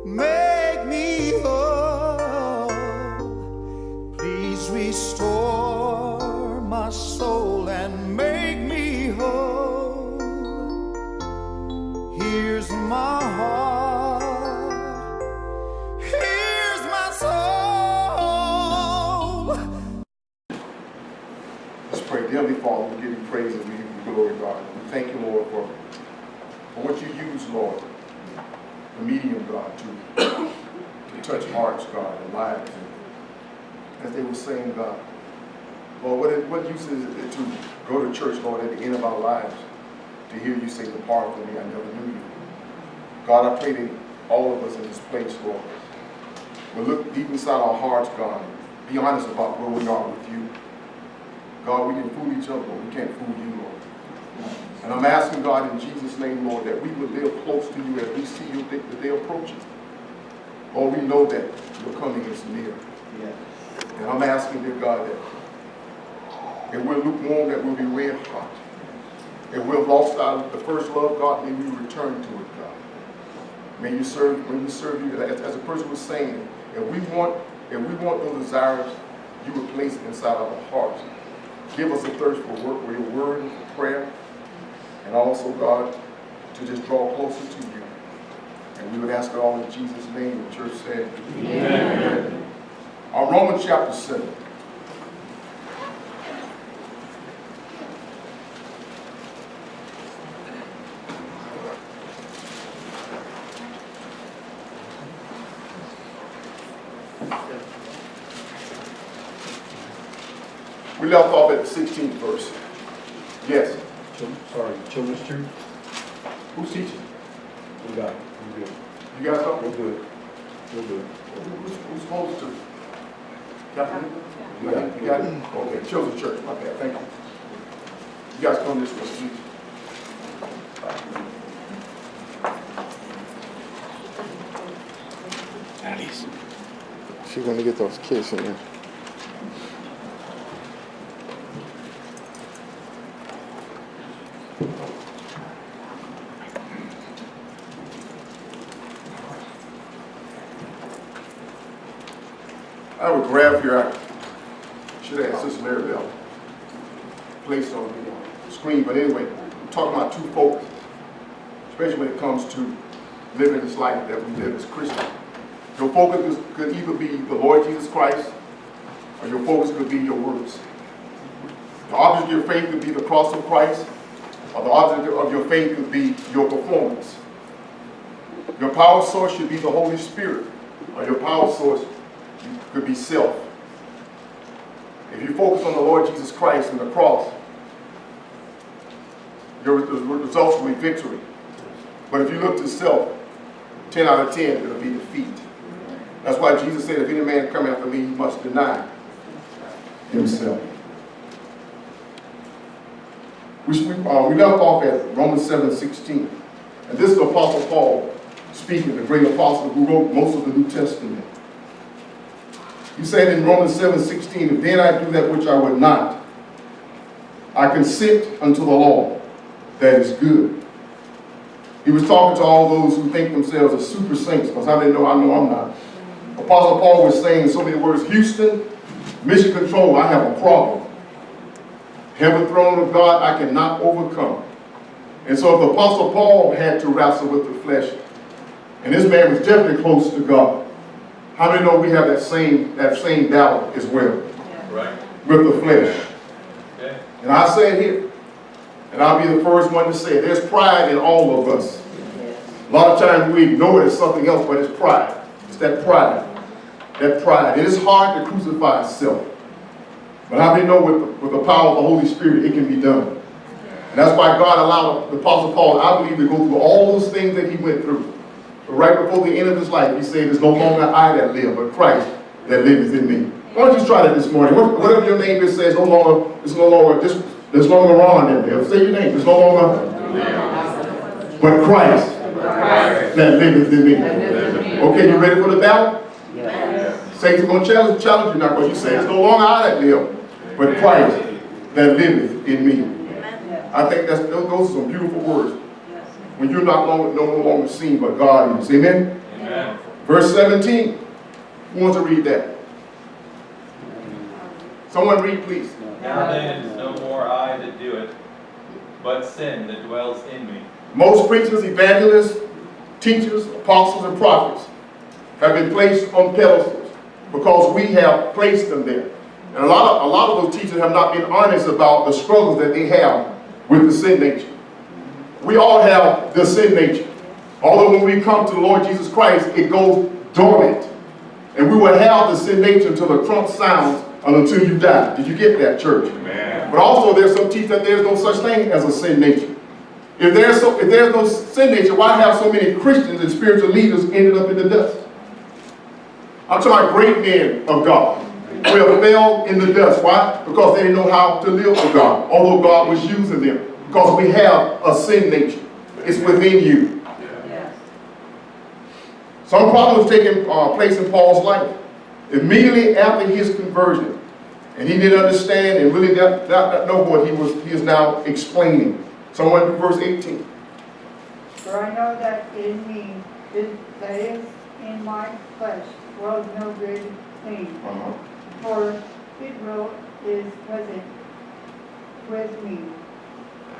make me whole. Please restore my soul and make me whole. Here's my heart, here's my soul. Let's pray. Dear Heavenly Father, we give you praise and we give you glory, God. We thank you, Lord, for what you use, Lord, the medium, God, to touch hearts, God, and lives. And as they were saying, God, Lord, what use is it to go to church, Lord, at the end of our lives, to hear you say, depart from me, I never knew you. God, I pray that all of us in this place, Lord, will look deep inside our hearts, God, and be honest about where we are with you. God, we can fool each other, but we can't fool you, Lord. And I'm asking, God, in Jesus' name, Lord, that we will live close to you as we see you the day approaching. Lord, we know that your coming is near. Yeah. And I'm asking, dear God, that if we're lukewarm, that we'll be red hot. If we've lost the first love, God, may we return to it, God. May you serve, when we serve you, as a person was saying, if we want those desires, you will place it inside our hearts. Give us a thirst for work, for your word, and for prayer, and also, God, to just draw closer to you. And we would ask it all in Jesus' name. The church said, Amen. Romans chapter 7. We left off at the 16th verse. Yes. Children's Church. Who's teaching? We got it. We're good. You guys up? We're good. We're good. Who's supposed to? Captain? You got it? Okay, Children's Church. My bad. Thank you. You guys come this way, please. Alice. She's gonna get those kids in there. I have a graph here. I should have Sister Maribel placed on the screen. But anyway, I'm talking about two focus, especially when it comes to living this life that we live as Christians. Your focus could either be the Lord Jesus Christ, or your focus could be your works. The object of your faith could be the cross of Christ, or the object of your faith could be your performance. Your power source should be the Holy Spirit, or your power source could be self. If you focus on the Lord Jesus Christ and the cross, your results will be victory. But if you look to self, 10 out of 10, it'll be defeat. That's why Jesus said, if any man come after me, he must deny himself. We left off at Romans 7:16. And this is the Apostle Paul speaking, the great apostle who wrote most of the New Testament. He said in Romans 7:16, if then I do that which I would not, I consent unto the law that is good. He was talking to all those who think themselves as super saints, because how they know I know I'm not. Apostle Paul was saying in so many words, Houston, mission control, I have a problem. Heaven throne of God, I cannot overcome. And so if the Apostle Paul had to wrestle with the flesh, and this man was definitely close to God, how many know we have that same battle as well? Yeah. Right. With the flesh. Yeah. And I say it here, and I'll be the first one to say it. There's pride in all of us. Yeah. A lot of times we ignore it as something else, but it's pride. It's that pride. That pride. It is hard to crucify self. But how many know with the power of the Holy Spirit, it can be done. And that's why God allowed the Apostle Paul, I believe, to go through all those things that he went through. But right before the end of his life, he said, it's no longer I that live, but Christ that liveth in me. Why don't you try that this morning? Whatever your name is, says there's no longer Ron in there. Say your name. There's no longer but Christ that liveth in me. Okay, you ready for the battle? Yes. Satan's going to challenge you now, because you say it's no longer I that live, but Christ that liveth in me. I think those are some beautiful words. When you're no longer seen, but God is. Amen? Amen. Verse 17. Who wants to read that? Someone read, please. Now then, it is no more I that do it, but sin that dwells in me. Most preachers, evangelists, teachers, apostles, and prophets have been placed on pedestals because we have placed them there. And a lot of those teachers have not been honest about the struggles that they have with the sin nature. We all have the sin nature. Although when we come to the Lord Jesus Christ, it goes dormant. And we will have the sin nature until the trump sounds and until you die. Did you get that, church? Amen. But also there's some teach that there's no such thing as a sin nature. If there's no sin nature, why have so many Christians and spiritual leaders ended up in the dust? I'm talking about great men of God who have fell in the dust. Why? Because they didn't know how to live for God, although God was using them. Because we have a sin nature. It's within you. Yes. Some problems taking place in Paul's life. Immediately after his conversion, and he didn't understand and really not know what he is now explaining. Someone do verse 18. For I know that in me, that is in my flesh, dwells no good thing. For Israel is present with me.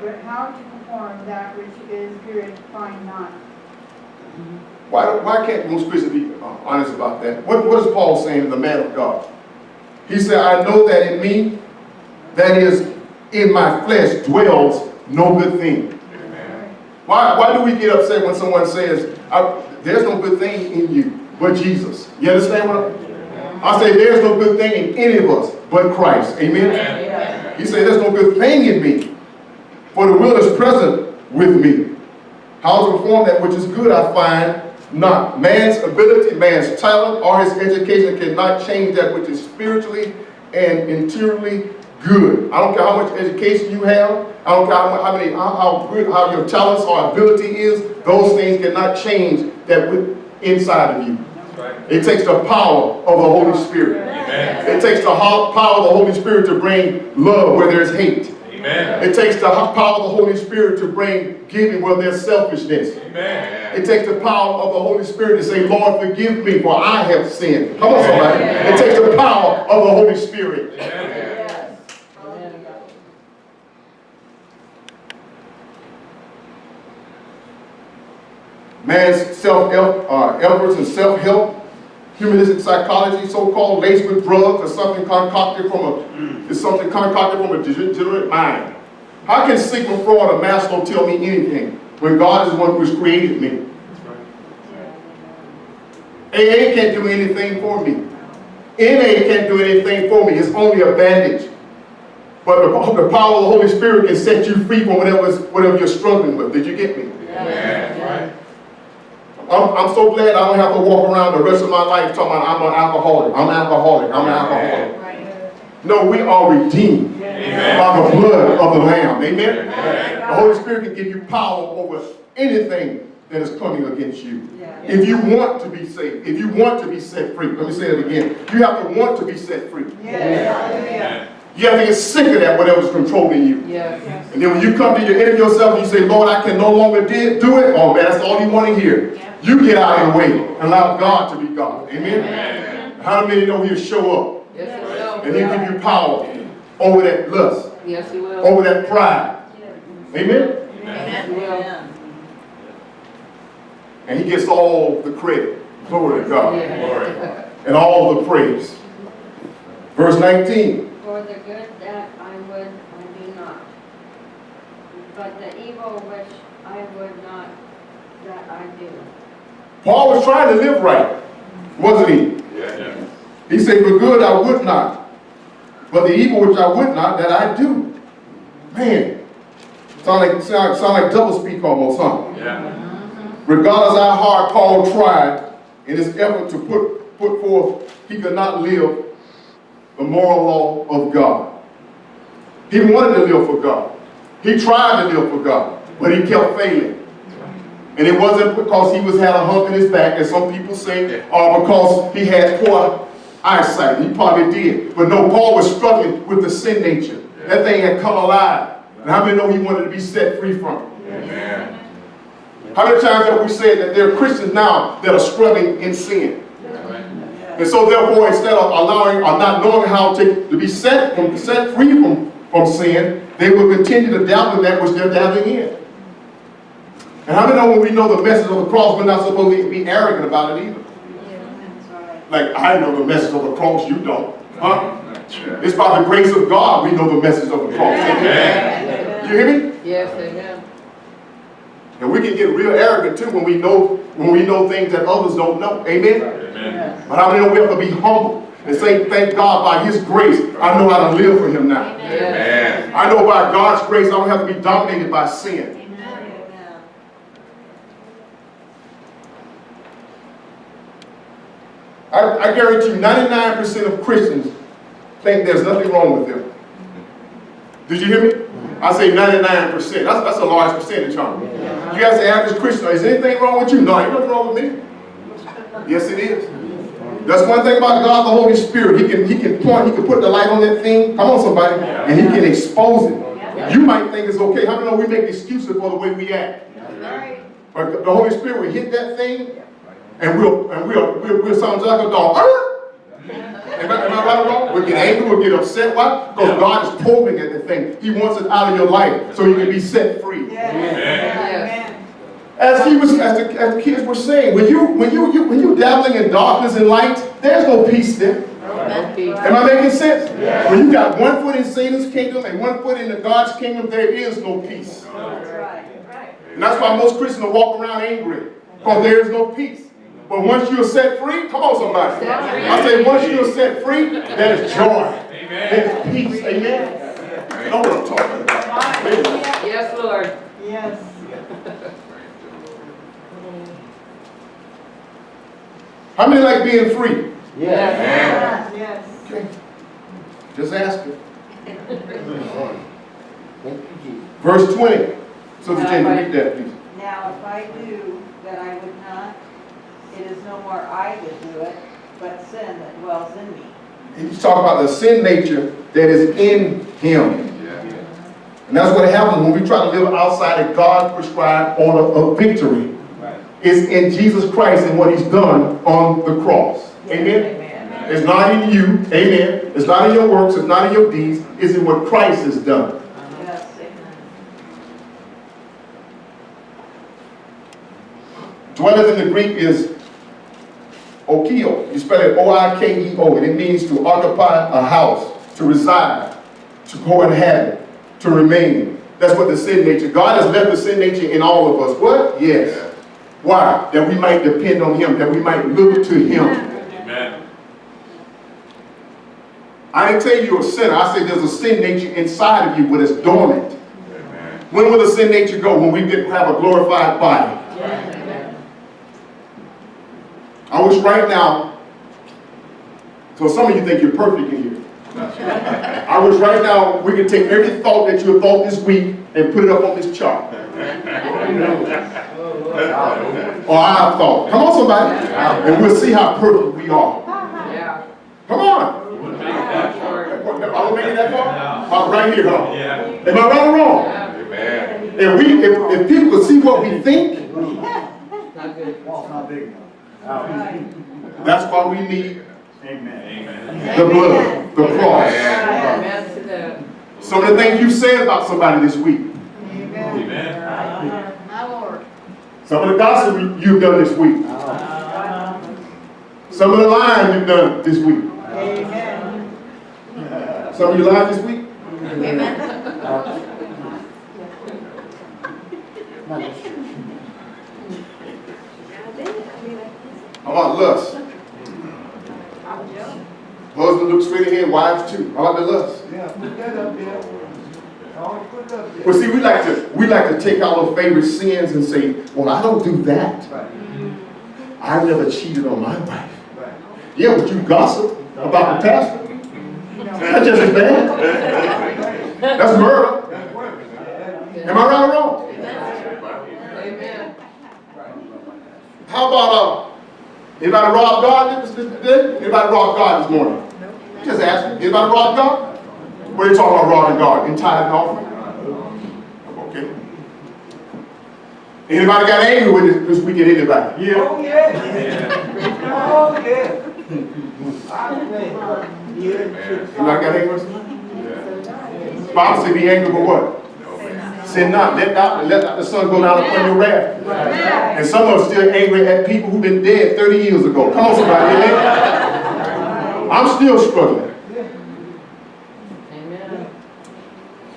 But how to perform that which is good, find not. Why can't most Christians be honest about that? What is Paul saying, the man of God? He said, I know that in me, that is in my flesh, dwells no good thing. Amen. Why do we get upset when someone says, there's no good thing in you but Jesus? You understand what I say? There's no good thing in any of us but Christ. Amen? Yes. He said, there's no good thing in me, for the will is present with me. How to perform that which is good, I find not. Man's ability, man's talent, or his education cannot change that which is spiritually and interiorly good. I don't care how much education you have. I don't care how good your talents or ability is. Those things cannot change that inside of you. That's right. It takes the power of the Holy Spirit. Amen. It takes the power of the Holy Spirit to bring love where there's hate. Amen. It takes the power of the Holy Spirit to bring giving where there's selfishness. Amen. It takes the power of the Holy Spirit to say, Lord, forgive me, for I have sinned. Come on, somebody. It takes the power of the Holy Spirit. Yes. Man's self-efforts and self-help, humanistic psychology, so-called, laced with drugs, or something concocted from a degenerate mind. How can Sigmund Freud or Maslow tell me anything when God is the one who has created me? AA can't do anything for me. NA can't do anything for me. It's only a bandage. But the power of the Holy Spirit can set you free from whatever you're struggling with. Did you get me? Amen. I'm so glad I don't have to walk around the rest of my life talking about I'm an alcoholic. I'm an alcoholic. I'm an alcoholic. Right. No, we are redeemed Amen. by the blood of the Lamb. Amen? Amen. The Holy Spirit can give you power over anything that is coming against you. Yeah. If you want to be saved, if you want to be set free, let me say it again. You have to want to be set free. Yes. You have to get sick of that, whatever's controlling you. Yes. And then when you come to your end of yourself and you say, Lord, I can no longer do it, oh man, that's all you want to hear. You get out of the way and allow God to be God. Amen? How many know he'll show up? Yes, he will. And he'll give you power over that lust, Yes, he will. over that pride. Amen? Yes, he will. And he gets all the credit. Glory to God. Yeah. And all the praise. Verse 19. For the good that I would, I do not. But the evil which I would not, that I do. Paul was trying to live right, wasn't he? Yeah. He said, for good I would not, but the evil which I would not, that I do. Man, sound like double speak almost, huh? Yeah. Regardless how hard Paul tried in his effort to put forth, he could not live the moral law of God. He wanted to live for God. He tried to live for God, but he kept failing. And it wasn't because he had a hump in his back, as some people say, or because he had poor eyesight. He probably did. But no, Paul was struggling with the sin nature. That thing had come alive. And how many know he wanted to be set free from it? Amen. How many times have we said that there are Christians now that are struggling in sin? And so therefore, instead of allowing or not knowing how to be set free from sin, they will continue to dabble in that which they're dabbling in. And how many know when we know the message of the cross, we're not supposed to be arrogant about it either? Like, I know the message of the cross, you don't. Huh? It's by the grace of God we know the message of the cross. Amen. You hear me? Yes, amen. And we can get real arrogant too when we know things that others don't know. Amen? Amen. But how many know we have to be humble and say, thank God by His grace, I know how to live for Him now. Amen. I know by God's grace I don't have to be dominated by sin. I guarantee you 99% of Christians think there's nothing wrong with them. Did you hear me? I say 99%. That's a large percentage, huh? You ask the average Christian, is anything wrong with you? No, ain't nothing wrong with me. Yes, it is. That's one thing about God, the Holy Spirit. He can point, He can put the light on that thing. Come on, somebody. And He can expose it. You might think it's okay. How many know we make excuses for the way we act? But the Holy Spirit will hit that thing, and we'll sound like a dog. Am I right or wrong? We'll get angry, we'll get upset. Why? Because God is probing at the thing. He wants it out of your life so you can be set free. Yes. As the kids were saying, when you dabbling in darkness and light, there's no peace there. Am I making sense? Yes. When you got one foot in Satan's kingdom and one foot in God's kingdom, there is no peace. And that's why most Christians walk around angry, because there is no peace. But once you're set free, come on somebody. I say once you're set free, there is joy. There is peace. Amen. You know what I'm talking about. Yes, Lord. Yes. How many like being free? Yes. Yes. Okay. Just ask it. Verse 20. So Virginia, read that, please. Now, if I do that I would not, it is no more I that do it, but sin that dwells in me. He's talking about the sin nature that is in him. And that's what happens when we try to live outside of God's prescribed order of victory. It's in Jesus Christ and what He's done on the cross. Amen? It's not in you. Amen. It's not in your works. It's not in your deeds. It's in what Christ has done. Yes, amen. Dwelleth in the Greek is okio. You spell it O-I-K-E-O. And it means to occupy a house, to reside, to cohabit, to remain. That's what the sin nature. God has left the sin nature in all of us. What? Yes. Why? That we might depend on Him, that we might look to Him. Amen. I didn't tell you you're a sinner. I said there's a sin nature inside of you, but it's dormant. Amen. When will the sin nature go? When we have a glorified body. I wish right now, so some of you think you're perfect in here. I wish right now we could take every thought that you have thought this week and put it up on this chart. Or I have thought. Come on, somebody. And we'll see how perfect we are. Yeah. Come on. Are we making that far? Right here, huh? Yeah. Am I right or wrong? If people could see what we think, that's why we need Amen. the blood, the cross. Amen to that. Some of the things you said about somebody this week. Amen. My Lord. Some of the gossip you've done this week. Some of the lying you've done this week. Amen. Some of you lied this week. Amen. How about lust? Husband looks straight ahead, wives too. How about the lust? Yeah, put that up there. Always put it up there. Well, see, we like to take our favorite sins and say, well, I don't do that. I never cheated on my wife. Yeah, but you gossip about the pastor. That's just as bad. That's murder. Am I right or wrong? Amen. How about anybody robbed God today? Anybody robbed God this morning? Just asking. Anybody robbed God? What are you talking about robbing God? In tithe and offering? Okay. Anybody got angry with this weekend? Anybody? Yeah. Oh, yeah. Oh, yeah. I think, Anybody got angry with something? The Bible says be angry with what? Sin not. Let not the sun go down upon your wrath. And some of us still angry at people who've been dead 30 years ago. Come on, somebody. Amen? I'm still struggling. Amen.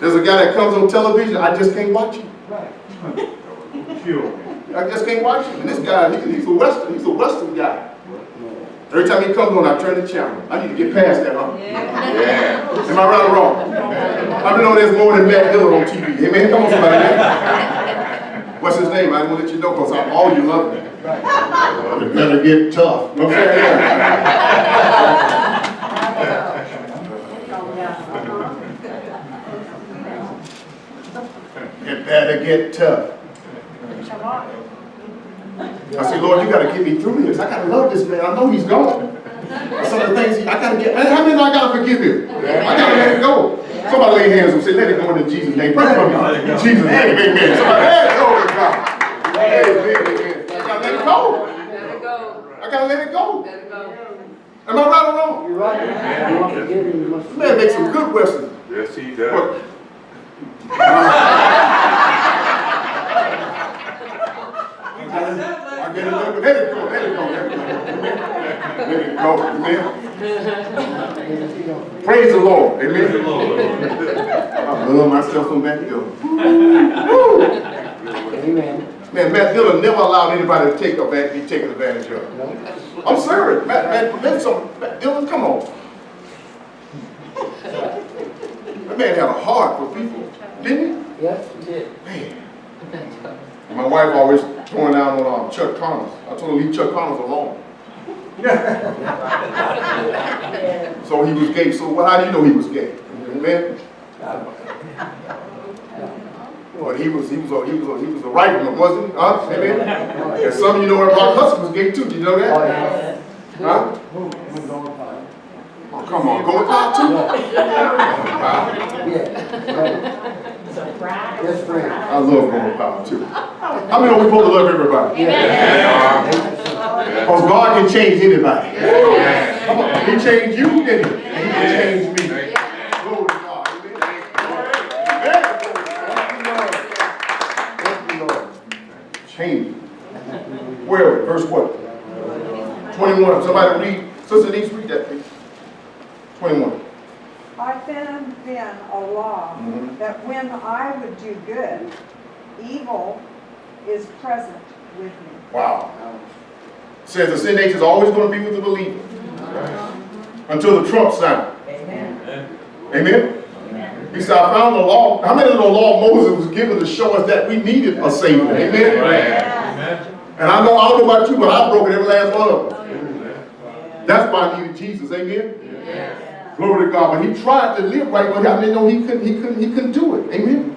There's a guy that comes on television, I just can't watch him. I just can't watch him. And this guy, he's a Western guy. Every time he comes on, I turn the channel. I need to get past that, huh? Yeah. Am I right or wrong? I know there's more than Matt Dillon on TV. Amen? Come on, somebody. What's his name? I didn't want to let you know because all you love me. It better get tough. You know what I'm saying? It better get tough. I said, Lord, you got to get me through this. I got to love this man. I know he's gone. Some of the things I got to get. How many I got to forgive him? I got to let it go. Somebody lay hands and say, let it go in Jesus' name. Pray for me. In Jesus' name, amen. Somebody, let it go to God. Amen. I got to let it go. Let it go. I got to let it go. Let it go. Am I right or wrong? You're right. You want to forgive him, you must This man makes some good westerns. Yes, he does. I get a little bit. Let it go. Let it go. Let it go. Amen. Praise the Lord. Amen. I love myself from Matt Dillon. Amen. Man, Matt Dillon never allowed anybody to be taken advantage of. I'm serious. Matt Dillon, come on. That man had a heart for people, didn't he? Yes, you did. Man. My wife always throwing down on Chuck Connors. I told her leave Chuck Connors alone. So he was gay. So how do you know he was gay? Amen. But he was a rifleman, wasn't he? Huh? Amen. And some of you know that Rock Hudson was gay too. Did you know that? Oh, yeah. Huh? We're going fine. Oh, come on, go with God too. Yeah. Yes, friend. I love going with power too. How many know we supposed to love everybody? Because God can change anybody. Come on, he changed you, didn't he? And he can change me. Glory to God. Amen. Thank you, Lord. Change. Where? Verse what? 21. Somebody read. Sister Denise, read that, please. 21. I found then a law that when I would do good, evil is present with me. Wow. Says the sin nature is always going to be with the believer. Until the trump sound. Amen. Amen? He said, I found the law. How many of the law Moses was given to show us that we needed a Savior? Amen? And I don't know about you, but I broke every last one of them. That's why I needed Jesus. Amen? Glory to God. But he tried to live right, but I didn't know he couldn't do it. Amen?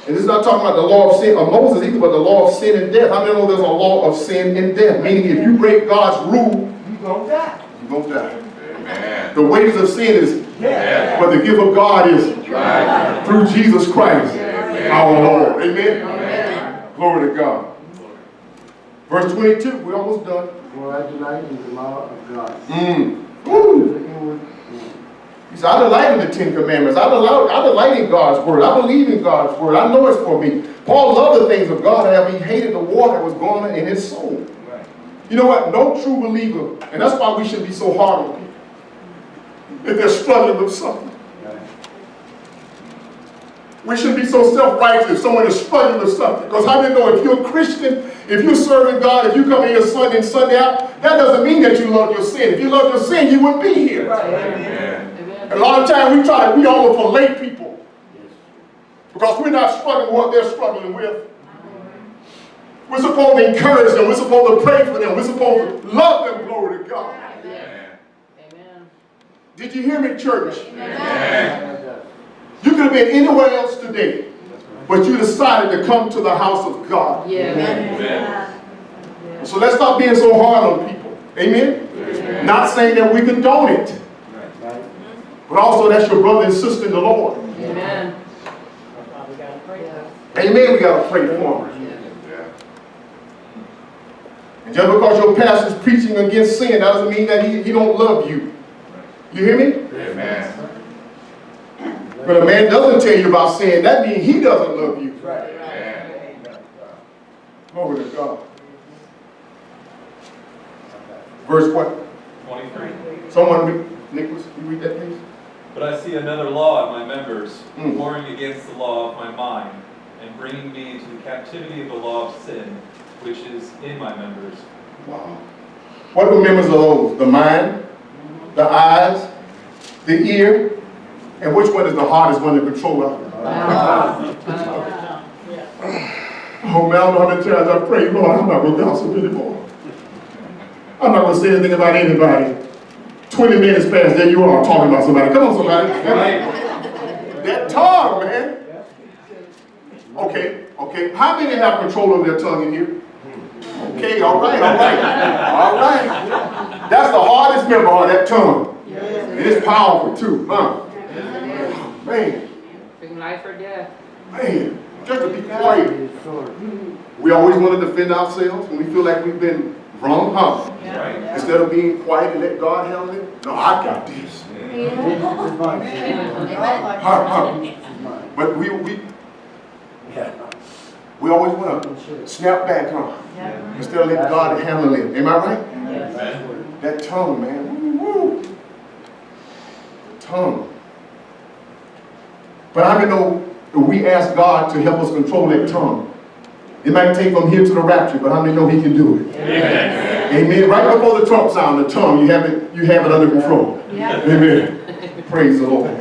And this is not talking about the law of sin of Moses either, but the law of sin and death. How many know there's a law of sin and death? Meaning if you break God's rule, You're going to die. you're going to die. Amen. The wages of sin is Yeah. but the gift of God is through Jesus Christ, our Lord. Amen? Glory to God. Verse 22, we're almost done. For I delight in the law of God. Woo. He said, I delight in the 10 Commandments. I delight in God's word. I believe in God's word. I know it's for me. Paul loved the things of God, however, he hated the war that was going on in his soul. Right. You know what? No true believer, and that's why we should be so hard on people. If they're struggling with something. Right. We shouldn't be so self-righteous if someone is struggling with something. Because how do you know if you're a Christian, if you're serving God, if you come in here Sunday and Sunday out, that doesn't mean that you love your sin. If you love your sin, you wouldn't be here. Right. And a lot of times we almost relate people. Because we're not struggling with what they're struggling with. We're supposed to encourage them. We're supposed to pray for them. We're supposed to love them. Glory to God. Amen. Did you hear me, church? Amen. You could have been anywhere else today, but you decided to come to the house of God. Yeah. So let's stop being so hard on people. Amen? Not saying that we condone it, Right. but also that's your brother and sister in the Lord. Amen. We got to pray. Amen, we gotta pray for them. And just because your pastor's preaching against sin, that doesn't mean that he don't love you. You hear me? Amen. When a man doesn't tell you about sin, that means he doesn't love you. Glory to God. Verse what? 23. Someone read, Nicholas, you read that please? But I see another law in my members, Mm. warring against the law of my mind, and bringing me into the captivity of the law of sin, which is in my members. Wow. What were members of those? The mind, the eyes, the ear, and which one is the hardest one to control? Wow. Oh man, I don't know how many times I pray, Lord, I'm not going to gossip anymore. I'm not going to say anything about anybody. 20 minutes past, there you are talking about somebody. Come on, somebody. That tongue, man. Okay. How many have control of their tongue in here? Okay, all right. That's the hardest member of that tongue. And it's powerful too, huh? Man, Bring life or death. just to be quiet. We always want to defend ourselves when we feel like we've been wrong, huh? Right? Instead of being quiet and let God handle it. No, I got this. But we always want to snap back, huh? Instead of letting God handle it. Am I right? That tongue, man. Woo. Tongue. But I know if we ask God to help us control that tongue, it might take from here to the rapture, but how many know He can do it? Amen. Right before the trump sound, the tongue, you have it under control. Amen. Praise the Lord.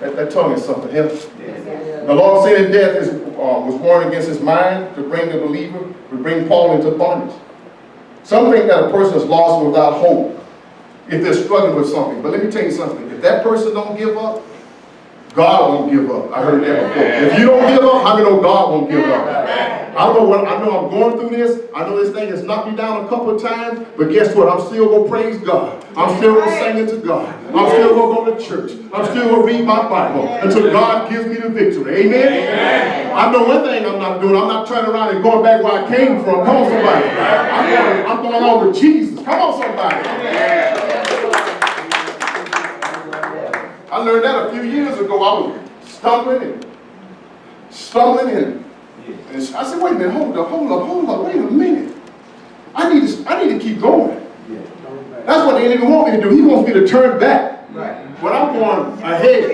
That tongue is something else. The law of sin and death was warned against his mind to bring the believer, to bring Paul into bondage. Some think that a person is lost without hope if they're struggling with something. But let me tell you something. If that person don't give up, God won't give up. I heard that before. If you don't give up, how many know God won't give up? I know I'm going through this. I know this thing has knocked me down a couple of times, but guess what? I'm still going to praise God. I'm still going to sing it to God. I'm still going to go to church. I'm still going to read my Bible until God gives me the victory. Amen? I know one thing I'm not doing. I'm not turning around and going back where I came from. Come on, somebody. I'm going on with Jesus. Come on, somebody. I learned that a few years ago. I was stumbling and I said, wait a minute, hold up, wait a minute. I need to keep going. That's what the enemy wants me to do. He wants me to turn back. But I'm going ahead.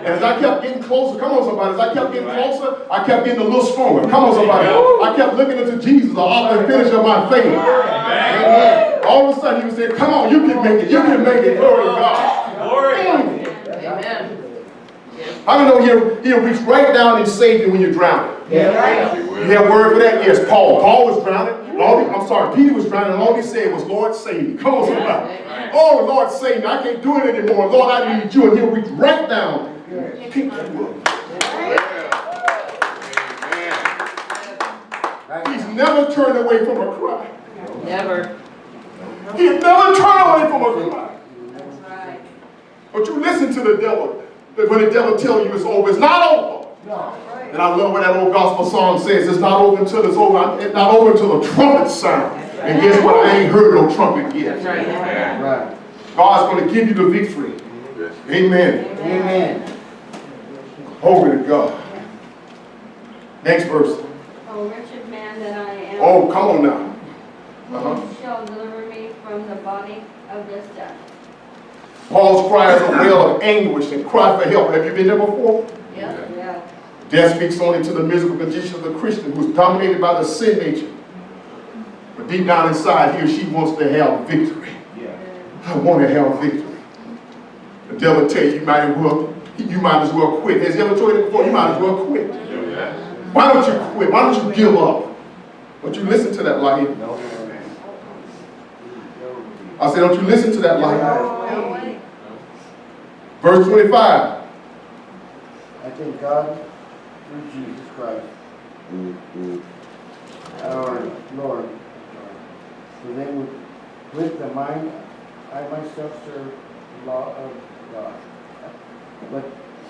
As I kept getting closer, come on somebody, as I kept getting closer, I kept getting a little stronger. Come on somebody. I kept looking into Jesus, the author and finisher of my faith. Amen. All of a sudden he was saying, come on, you can make it, glory to God. Glory. Amen. I don't know he'll reach right down and save you when you're drowning. You have a word for that? Yes, Paul. Paul was drowning. Peter was drowning, and all he said was, Lord, save me. Come on, somebody. Oh, Lord, save me. I can't do it anymore. Lord, I need you. And he'll reach right down. Pick you up. He's never turned away from a cry. Never. He's never turned away from a cry. That's right. But you listen to the devil. When the devil tells you it's over, it's not over. And I love what that old gospel song says. It's not over until it's over. It's not over until the trumpet sound. And guess what? I ain't heard no trumpet yet. That's right. God's going to give you the victory. Amen. Amen. Glory to God. Next verse. Oh, wretched man that I am. Oh, come on now. Who shall deliver me from the body of this death? Paul's cry is a wail of anguish and cry for help. Have you been there before? Yeah. Death speaks only to the miserable condition of the Christian who is dominated by the sin nature. But deep down inside, he or she wants to have victory. I want to have victory. The devil tell you might as well quit. Has he ever told you that before? You might as well quit. Why don't you quit? Why don't you give up? Don't you listen to that lie? I said, don't you listen to that lie? Verse 25. I thank God through Jesus Christ, our Lord. For then with the mind, I myself serve the law of God, but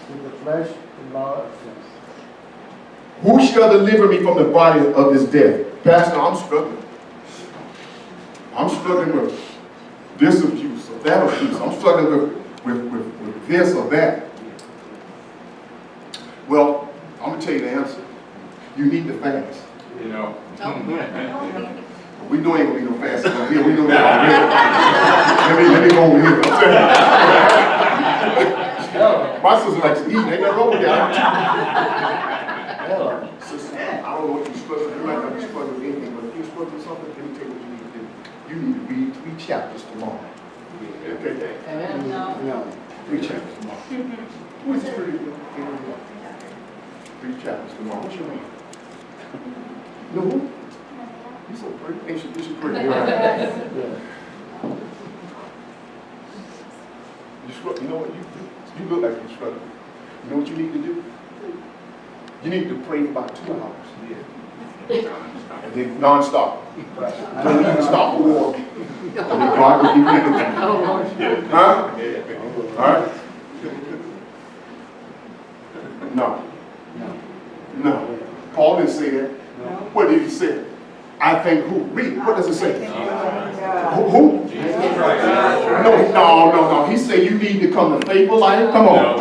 with the flesh, the law of sin. Who shall deliver me from the body of this death? Pastor, I'm struggling. I'm struggling with this abuse or that abuse. I'm struggling with this or that. Well, I'm going to tell you the answer. You need to fast. You know. We know ain't going to be no fasting over here. We know that already. Let me go over here. My sister likes to eat. Ain't nothing wrong with that. Sister, I don't know what you're struggling with. You might not be struggling with anything, but if you're struggling with something, let me tell you what you need to do. You need to read 3 chapters tomorrow. Okay? Amen. No. 3 chapters tomorrow. What's your name? 3 chapters tomorrow. What's your name? No. You're so pretty. Ain't she pretty? Yeah. You struggle. You know what? You look like you're struggling. You know what you need to do? You need to pray for about 2 hours. And then non-stop. Don't even stop the war. And then God will give you everything. Oh, Lord. Huh? All right? No. No. Paul didn't say that. What did he say? I think who? Read. What does it say? Who? No. He said you need to come to Faithful Life. Come on.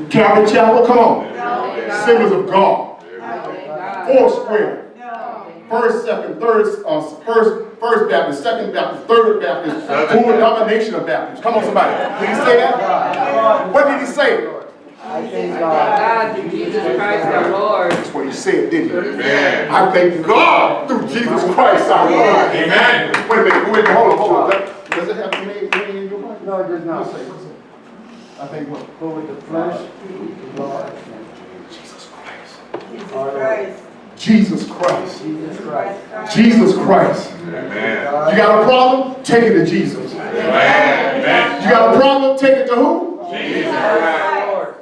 Calvary Chapel. Come on. Singers of God. Foursquare. First, second, third, first Baptist, second Baptist, third Baptist, full domination of Baptists. Come on, somebody. Did he say that? What did he say? I thank God. God through Jesus Christ our Lord. That's what he said, didn't he? Amen. I thank God through Jesus Christ our Lord. Amen. Wait a minute. Hold on. Does it have any in your mind? No, it does not. What's it? I think what? Go with the flesh, Lord. Jesus Christ. Jesus Jesus Christ. Christ. Jesus Christ. Jesus Christ. Amen. You got a problem? Take it to Jesus. Amen. You got a problem? Take it to who? Jesus Christ.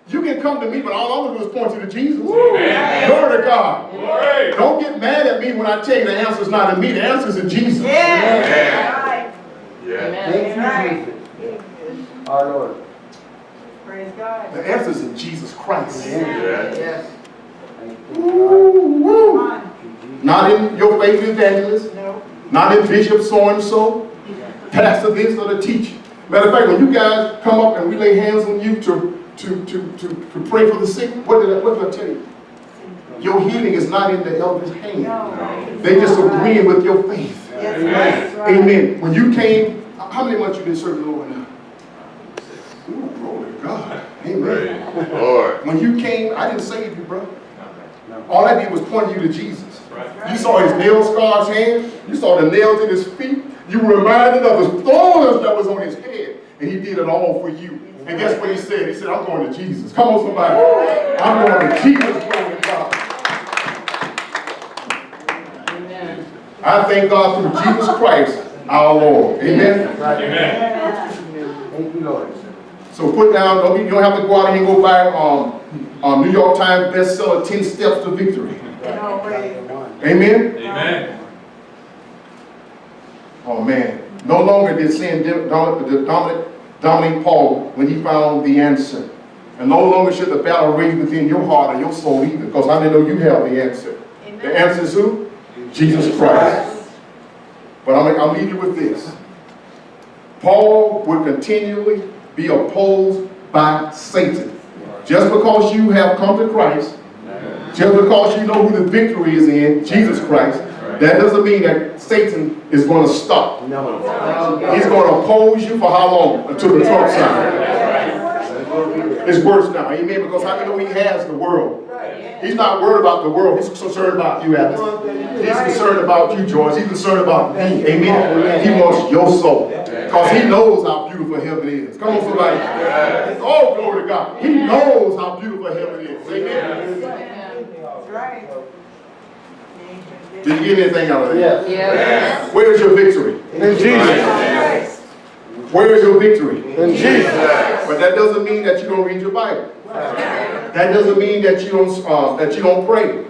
You can come to me, but all I'm going to do is point you to Jesus. Amen. Glory to God. Glory. Don't get mad at me when I tell you the answer's not in me. The answer's in Jesus. Amen. Yeah. Thank you, Jesus. Our Lord. Praise God. The answer's in Jesus Christ. Yeah. Yes. Woo, woo. Come on. Not in your favorite evangelist. No. Not in Bishop so-and-so. Pastor this or the teacher. Matter of fact, when you guys come up and we lay hands on you to pray for the sick, what did I tell you? Your healing is not in the elder's hand. No. They just agreeing with your faith. Yes, that's right. Amen. When you came, how many months you been serving the Lord now? Ooh, glory to God. Amen. Praise Lord. When you came, I didn't save you, bro. All I did was point you to Jesus. You saw his nail scarred hands. You saw the nails in his feet. You were reminded of the thorns that was on his head. And he did it all for you. And guess what he said? He said, I'm going to Jesus. Come on, somebody. I'm going to Jesus. Glory to God. Amen. I thank God through Jesus Christ, our Lord. Amen. Amen. Thank you, Lord. So put down, you don't have to go out and go buy New York Times bestseller, 10 Steps to Victory. No way. Amen? Amen. Oh man. No longer did sin dominate Paul when he found the answer. And no longer should the battle rage within your heart or your soul either, because I know you have the answer. Amen. The answer is who? Jesus Christ. But I'll leave you with this. Paul will continually be opposed by Satan. Just because you have come to Christ, just because you know who the victory is in, Jesus Christ, that doesn't mean that Satan is going to stop. No. He's going to oppose you for how long? Until the Trump sign. It's worse now, amen, because how many know he has the world? He's not worried about the world. He's concerned about you, Alice. He's concerned about you, George. He's concerned about me, amen. He wants your soul, because he knows how beautiful heaven is. Come on, somebody. Oh, glory to God. He knows how beautiful heaven is, amen. That's right. Did you get anything out of that? Yes. Yes. Where's your victory? In Jesus. Where is your victory? In Jesus. But that doesn't mean that you don't read your Bible. That doesn't mean that you don't pray.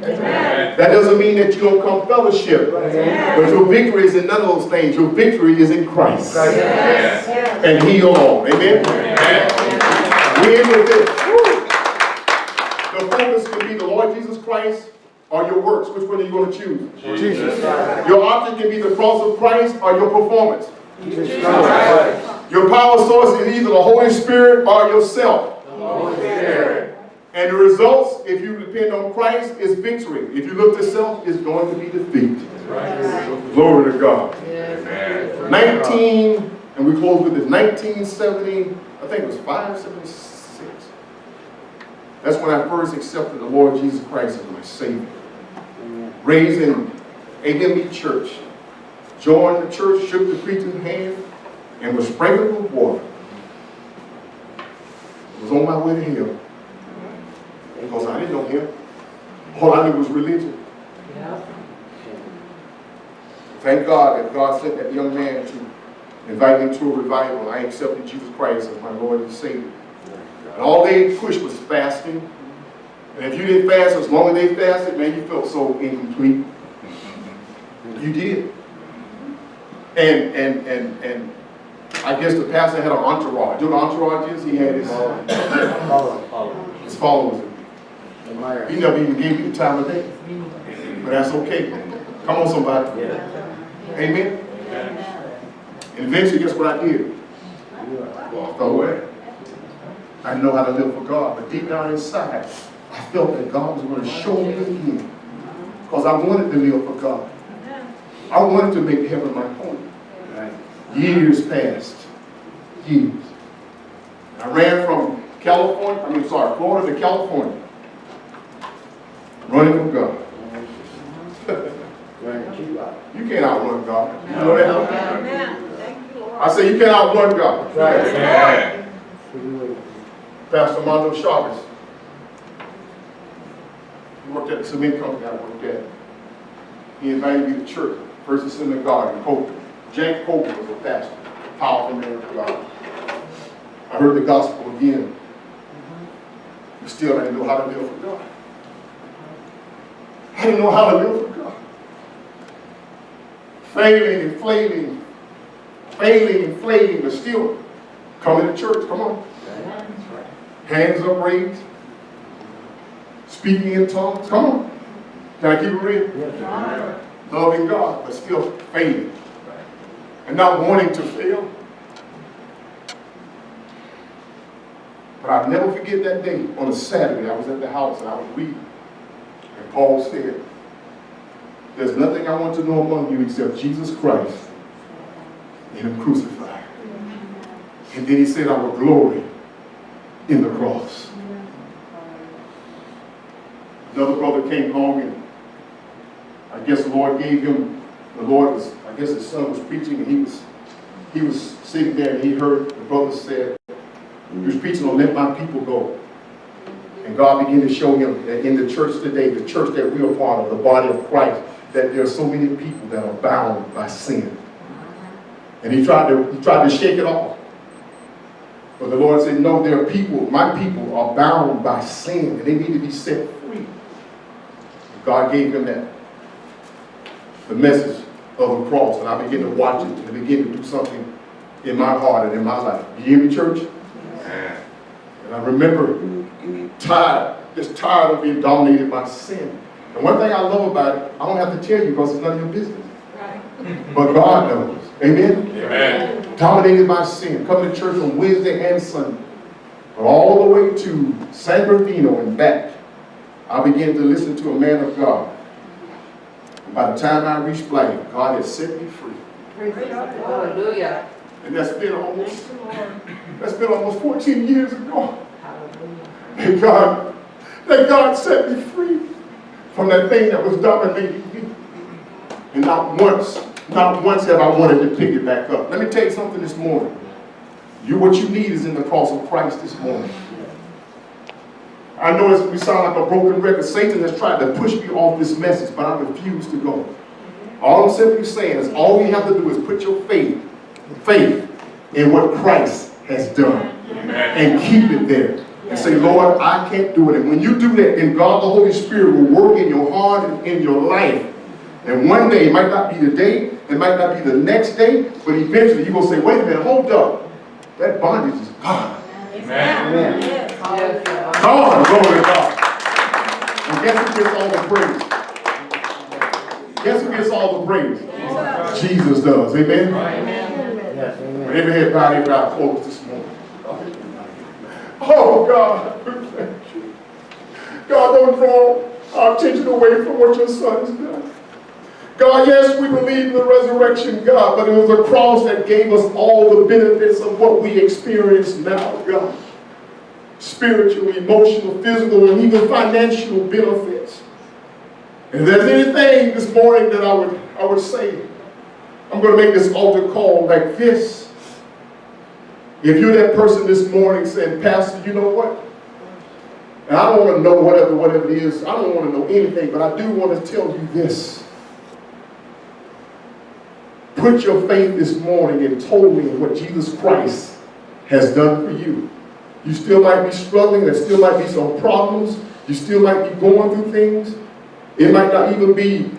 That doesn't mean that you don't come fellowship. But your victory is in none of those things. Your victory is in Christ. And He alone. Amen? We end with this. The focus can Christ or your works? Which one are you going to choose? Jesus. Your object can be the cross of Christ or your performance. Jesus Christ. Your power source is either the Holy Spirit or yourself. Holy Spirit. And the results, if you depend on Christ, is victory. If you look to self, it's going to be defeat. Glory to God. Amen. 19, and we close with this, 1970, I think it was 576. That's when I first accepted the Lord Jesus Christ as my Savior. Raised in AME Church. Joined the church, shook the preacher's hand, and was sprinkled with water. I was on my way to hell. Because I didn't know him. All I knew was religion. Thank God that God sent that young man to invite me to a revival, and I accepted Jesus Christ as my Lord and Savior. And all they pushed was fasting. And if you didn't fast, as long as they fasted, man, you felt so incomplete. You did. And I guess the pastor had an entourage. You know what an entourage is? He had his followers. He never even gave me the time of day. But that's okay. Come on, somebody. Amen. And eventually, guess what I did? Walked away. I didn't know how to live for God, but deep down inside, I felt that God was going to show me again. Because I wanted to live for God. I wanted to make heaven my home. Years passed. Years. I ran from Florida to California. Running from God. You can't outrun God. You know that? I say you can't outrun God. Amen. Pastor Mondo Chavez. He worked at the cement company I worked at. He invited me to church. First Assembly of God in Copeland. Jack Copeland was a pastor. Powerful man of God. I heard the gospel again. But still I didn't know how to live for God. I didn't know how to live for God. Failing and flailing, but still coming to church. Come on. Hands up raised. Speaking in tongues. Come on. Can I keep it real? Loving God, but still failing. And not wanting to fail. But I'll never forget that day on a Saturday. I was at the house and I was reading. And Paul said, there's nothing I want to know among you except Jesus Christ and Him crucified. And then he said, I will glory in the cross. Another brother came along and I guess the Lord gave him, I guess his son was preaching and he was sitting there and he heard the brother said, he was preaching on let my people go. And God began to show him that in the church today, the church that we are part of, the body of Christ, that there are so many people that are bound by sin. And he tried to shake it off. But the Lord said, no, there are people, my people are bound by sin and they need to be set free. God gave him the message of the cross, and I began to watch it and it began to do something in my heart and in my life. You hear me, church? And I remember just tired of being dominated by sin. And one thing I love about it, I don't have to tell you because it's none of your business. But God knows. Amen? Amen. Dominated by sin. Coming to church on Wednesday and Sunday. But all the way to San Bernardino and back, I began to listen to a man of God. And by the time I reached life, God had set me free. Hallelujah. And that's been almost 14 years ago. And God set me free from that thing that was dominating me. And not once have I wanted to pick it back up. Let me tell you something this morning. What you need is in the cross of Christ this morning. I know we sound like a broken record. Satan has tried to push me off this message, but I refuse to go. All I'm simply saying is all you have to do is put your faith in what Christ has done. And keep it there. And say, Lord, I can't do it. And when you do that, then God, the Holy Spirit, will work in your heart and in your life. And one day, it might not be the day, it might not be the next day, but eventually you're going to say, wait a minute, hold up. That bondage is gone. Amen. Come on, glory to God. And guess who gets all the praise? Guess who gets all the praise? Jesus does. Amen? Yes, amen. Every head bowed, every eye closed this morning. Oh, God, thank you. God, don't draw our attention away from what your son has done. God, yes, we believe in the resurrection, God, but it was a cross that gave us all the benefits of what we experience now, God. Spiritual, emotional, physical, and even financial benefits. And if there's anything this morning that I would say, I'm going to make this altar call like this. If you're that person this morning saying, Pastor, you know what? And I don't want to know whatever it is. I don't want to know anything, but I do want to tell you this. Put your faith this morning in totally in what Jesus Christ has done for you. You still might be struggling. There still might be some problems. You still might be going through things. It might not even be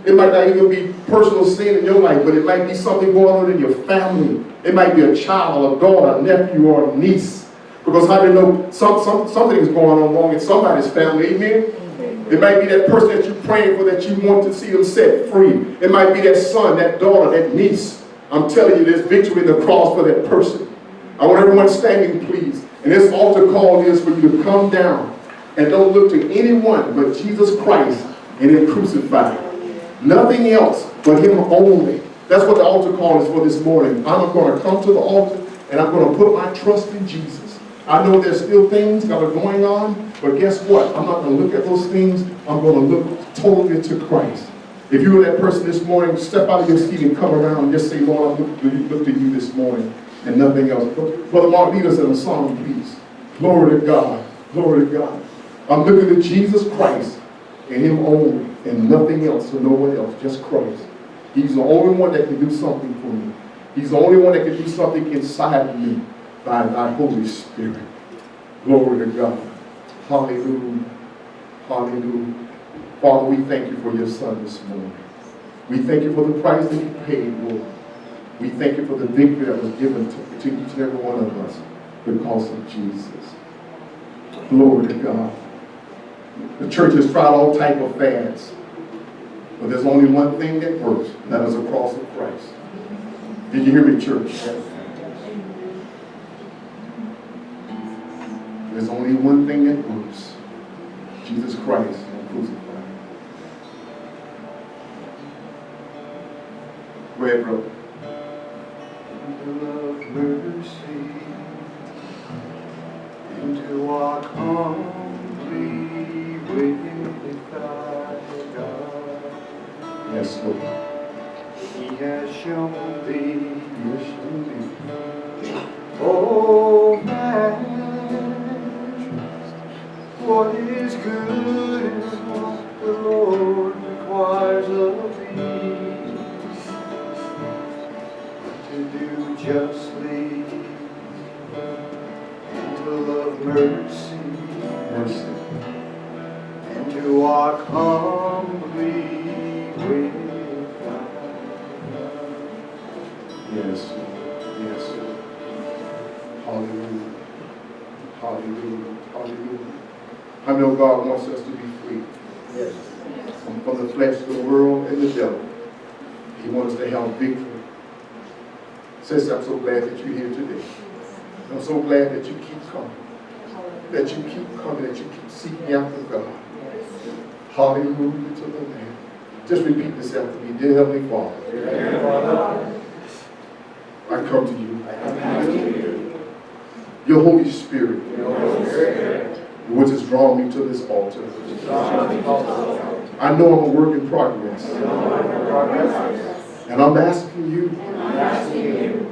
personal sin in your life, but it might be something going on in your family. It might be a child, a daughter, a nephew, or a niece. Because how do you know something is going on wrong in somebody's family, amen? It might be that person that you're praying for that you want to see them set free. It might be that son, that daughter, that niece. I'm telling you, there's victory in the cross for that person. I want everyone standing, please. And this altar call is for you to come down and don't look to anyone but Jesus Christ and Him crucified. Nothing else but Him only. That's what the altar call is for this morning. I'm going to come to the altar and I'm going to put my trust in Jesus. I know there's still things that are going on, but guess what? I'm not going to look at those things. I'm going to look totally to Christ. If you were that person this morning, step out of your seat and come around and just say, Lord, I look to you this morning and nothing else. Brother Mark, lead us in a song, please. Glory to God. Glory to God. I'm looking to Jesus Christ and Him only and nothing else or no one else, just Christ. He's the only one that can do something for me. He's the only one that can do something inside of me by thy Holy Spirit. Glory to God. Hallelujah. Hallelujah. Father, we thank you for your son this morning. We thank you for the price that He paid, Lord. We thank you for the victory that was given to each and every one of us because of Jesus. Glory to God. The church has tried all type of fads, but there's only one thing that works, and that is the cross of Christ. Did you hear me, church? There's only one thing that works. Jesus Christ crucified. Go ahead, brother. Love, mercy, into walk humbly with thy God. Yes, Lord. He has shown thee, oh man, what is good and what the Lord requires of thee. To do justly and to love mercy, and to walk humbly with God. Yes, Lord. Yes, Lord. Hallelujah. Hallelujah. Hallelujah. I know God wants us to be free. Yes. From the flesh, the world, and the devil. He wants us to have victory. Sister, I'm so glad that you're here today. I'm so glad that you keep coming. That you keep coming, that you keep seeking after God. Hallelujah to the Lamb. Just repeat this after me. Dear Heavenly Father, I come to you. Your Holy Spirit, which has drawn me to this altar. I know I'm a work in progress. And I'm asking you,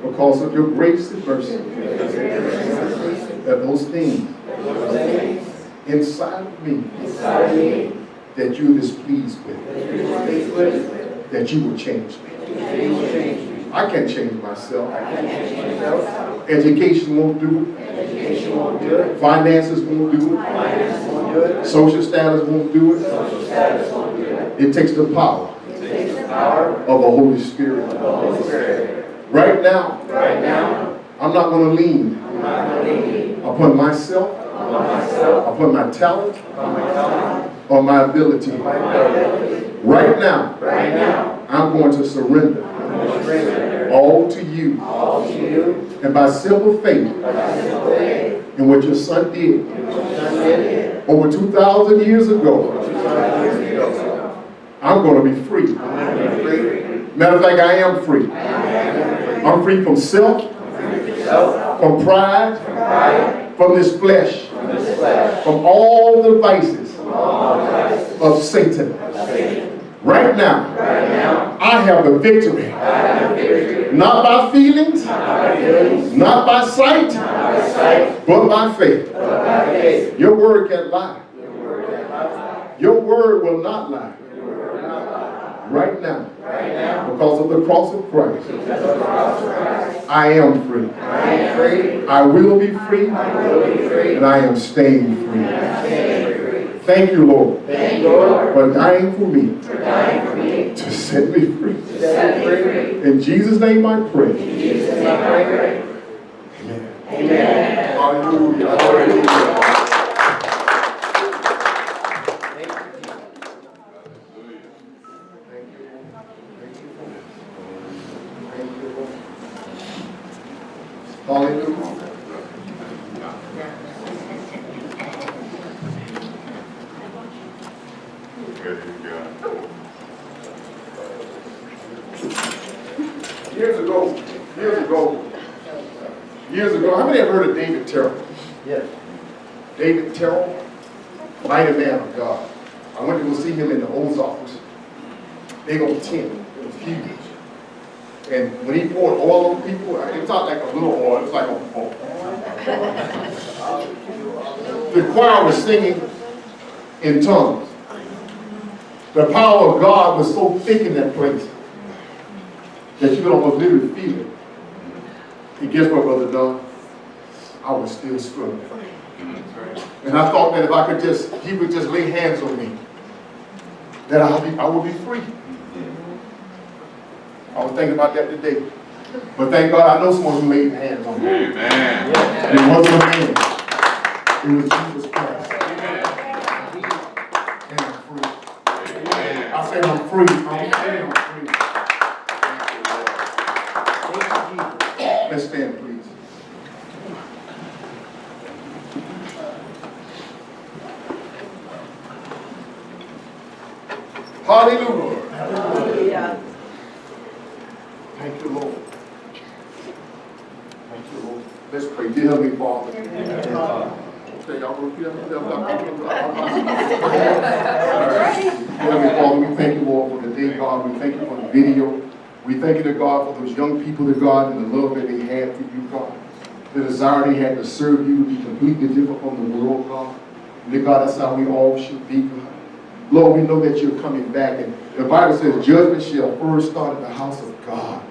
because of your grace and mercy, that those things inside of me that you're displeased with, that you will change me. I can't change myself. Education won't do it. Finances won't do it. Social status won't do it. It takes the power of the Holy Spirit. Right now, I'm not going to lean upon myself, upon my talent, of my ability. Right now, I'm going to surrender all to you. And by simple faith in what your son did over 2,000 years ago, I'm going to be free. Matter of fact, I am free. I'm free from self, from pride, from this flesh, from all the vices of Satan. Right now, I have the victory. Not by feelings, not by sight, but by faith. Your word can't lie. Your word will not lie. Right now, because of the cross of Christ, I am free. I will be free, and I am staying free. Thank you, Lord, for dying for me to set me free. In Jesus' name I pray. Amen. Hallelujah. Hallelujah. Hallelujah. Good God. Years ago, how many have heard of David Terrell? Yes. David Terrell, mighty man of God. I went to go see him in the Ozarks. Big old tent, it was huge. And when he poured oil on people, it's not like a little oil, it's like a The choir was singing in tongues. The power of God was so thick in that place that you could almost literally feel it. And guess what, Brother Don? I was still struggling. And I thought that if I could just, he would just lay hands on me, that I would be free. I was thinking about that today. But thank God I know someone who laid hands on me. Amen. And it wasn't a man. It was Jesus Christ. And I'm free. I said I'm free. I'm free. Let's stand, please. Hallelujah. Hallelujah. Thank you, Lord. Thank you, Lord. Let's pray. Dear Heavenly Father. Okay, y'all repeat after me. Heavenly Father, we thank you, Lord, for the day, God. We thank you for the video. We thank you, to God, for those young people, to God, and the love that they had for you, God. The desire they had to serve you, to be completely different from the world, God. And God, that's how we all should be, God. Lord, we know that you're coming back, and the Bible says judgment shall first start at the house of God.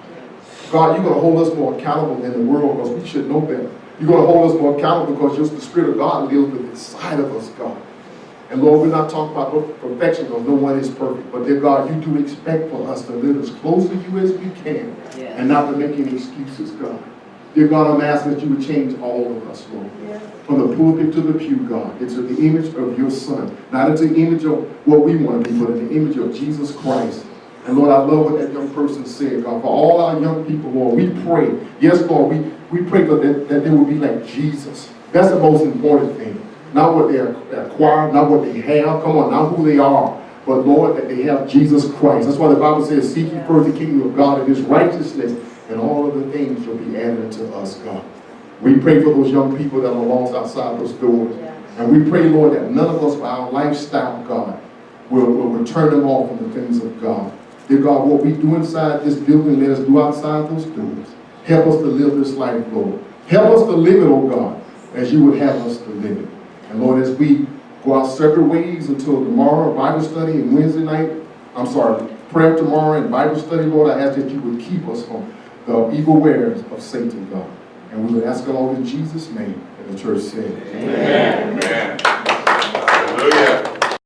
God, you're going to hold us more accountable than the world, because we should know better. You're going to hold us more accountable because just the Spirit of God lives within inside of us, God. And Lord, we're not talking about perfection, because no one is perfect. But dear God, you do expect for us to live as close to you as we can, and not to make any excuses, God. Dear God, I'm asking that you would change all of us, Lord. From the pulpit to the pew, God, into the image of your Son. Not into the image of what we want to be, but in the image of Jesus Christ. And Lord, I love what that young person said, God. For all our young people, Lord, we pray. Yes, Lord, we pray for that they will be like Jesus. That's the most important thing. Not what they acquire, not what they have. Come on, not who they are. But Lord, that they have Jesus Christ. That's why the Bible says, seek ye first the kingdom of God and his righteousness, and all of the things shall be added unto us, God. We pray for those young people that are lost outside those doors. And we pray, Lord, that none of us by our lifestyle, God, will turn them off from the things of God. Dear God, what we do inside this building, let us do outside those doors. Help us to live this life, Lord. Help us to live it, oh God, as you would have us to live it. And Lord, as we go our separate ways until tomorrow, Bible study and Wednesday night, prayer tomorrow and Bible study, Lord, I ask that you would keep us from the evil wares of Satan, God. And we would ask it all in Jesus' name. And the church said, Amen. Amen. Hallelujah.